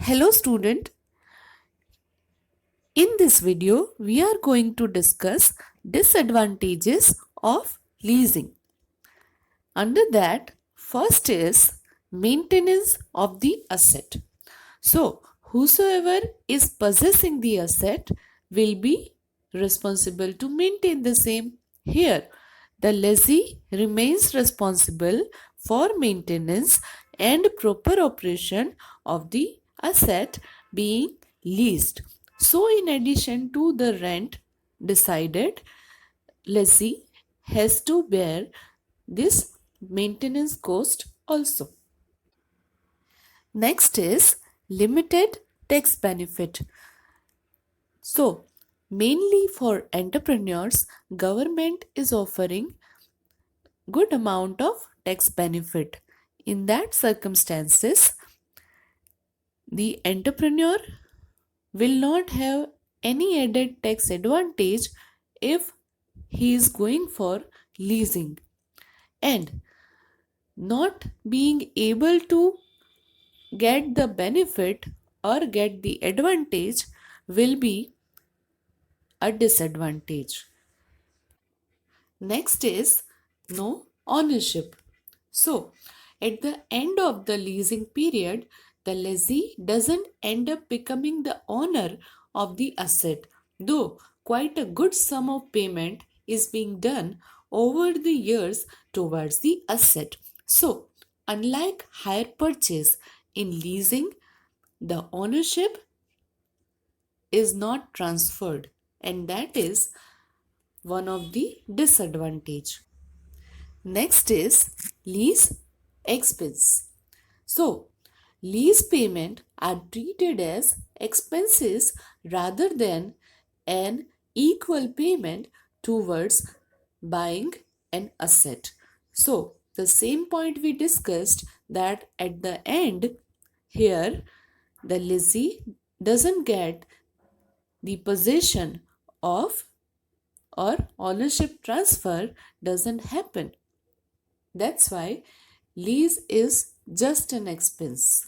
Hello student, in this video we are going to discuss disadvantages of leasing. Under that, first is maintenance of the asset. So, whosoever is possessing the asset will be responsible to maintain the same. Here, the lessee remains responsible for maintenance and proper operation of the asset being leased. So, in addition to the rent decided, lessee has to bear this maintenance cost also. Next is limited tax benefit. So, mainly for entrepreneurs, government is offering good amount of tax benefit. In that circumstances, the entrepreneur will not have any added tax advantage if he is going for leasing, and not being able to get the benefit or get the advantage will be a disadvantage. Next is no ownership. So, at the end of the leasing period, the lessee doesn't end up becoming the owner of the asset, though quite a good sum of payment is being done over the years towards the asset. So, unlike hire purchase, in leasing, the ownership is not transferred, and that is one of the disadvantage. Next is lease expense. So, lease payment are treated as expenses rather than an equal payment towards buying an asset. So, the same point we discussed, that at the end here the lessee doesn't get the possession of, or ownership transfer doesn't happen. That's why lease is just an expense.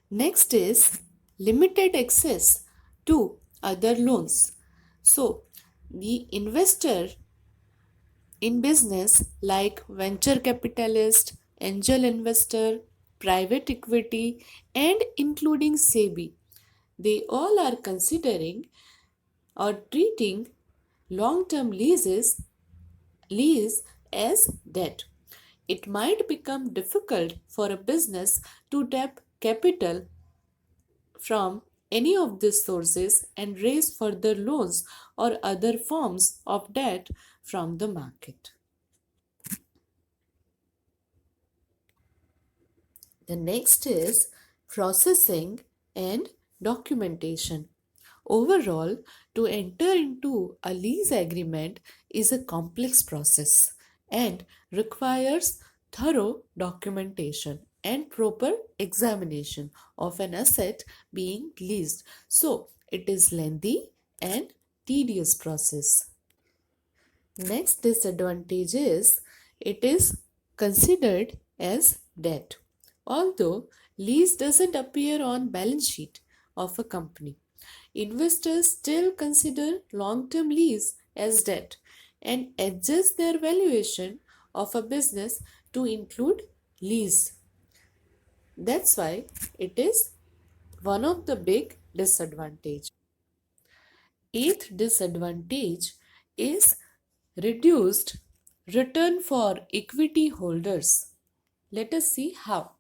Next is limited access to other loans. So, the investor in business like venture capitalist, angel investor, private equity, and including SEBI, they all are considering or treating long-term lease as debt. It might become difficult for a business to tap capital from any of these sources and raise further loans or other forms of debt from the market. The next is processing and documentation. Overall, to enter into a lease agreement is a complex process and requires thorough documentation and proper examination of an asset being leased. So, it is lengthy and tedious process. Next disadvantage is it is considered as debt. Although lease doesn't appear on balance sheet of a company, investors still consider long-term lease as debt and adjust their valuation of a business to include lease. That's why it is one of the big disadvantage. Eighth disadvantage is reduced return for equity holders. Let us see how.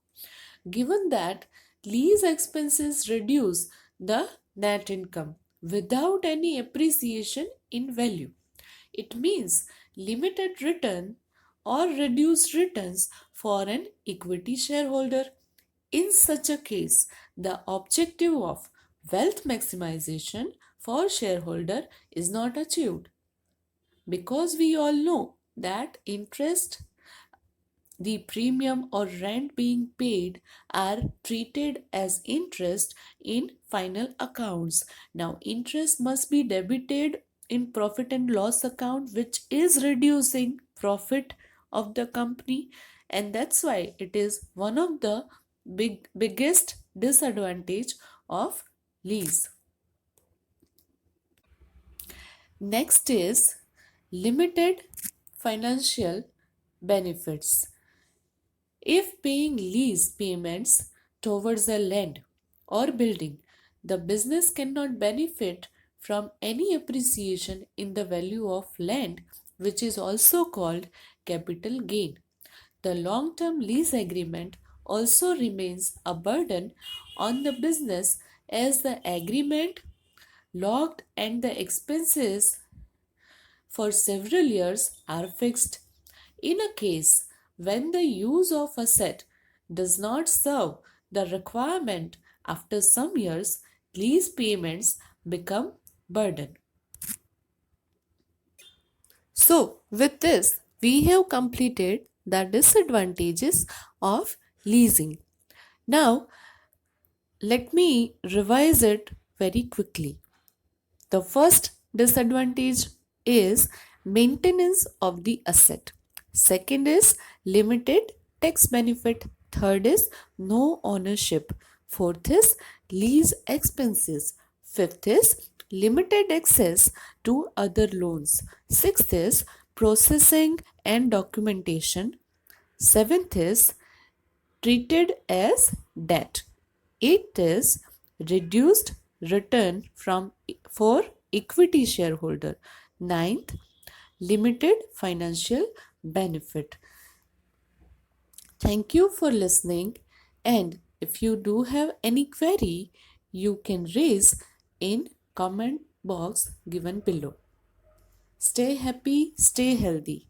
Given that lease expenses reduce the net income without any appreciation in value, it means limited return or reduced returns for an equity shareholder. In such a case, the objective of wealth maximization for shareholder is not achieved, because we all know that interest, the premium or rent being paid, are treated as interest in final accounts. Now, interest must be debited in profit and loss account, which is reducing profit of the company, and that's why it is one of the biggest disadvantage of lease. Next is limited financial benefits. If paying lease payments towards a land or building, the business cannot benefit from any appreciation in the value of land, which is also called capital gain. The long term lease agreement also remains a burden on the business as the agreement locked and the expenses for several years are fixed. In a case when the use of asset does not serve the requirement after some years, lease payments become burden. So, with this, we have completed the disadvantages of leasing. Now, let me revise it very quickly. The first disadvantage is maintenance of the asset. Second is limited tax benefit. Third is no ownership. Fourth is lease expenses. Fifth is limited access to other loans. Sixth is processing and documentation. Seventh is treated as debt. Eighth is reduced return from for equity shareholder. Ninth, limited financial benefit. Thank you for listening, and if you do have any query, you can raise in comment box given below. Stay happy, stay healthy.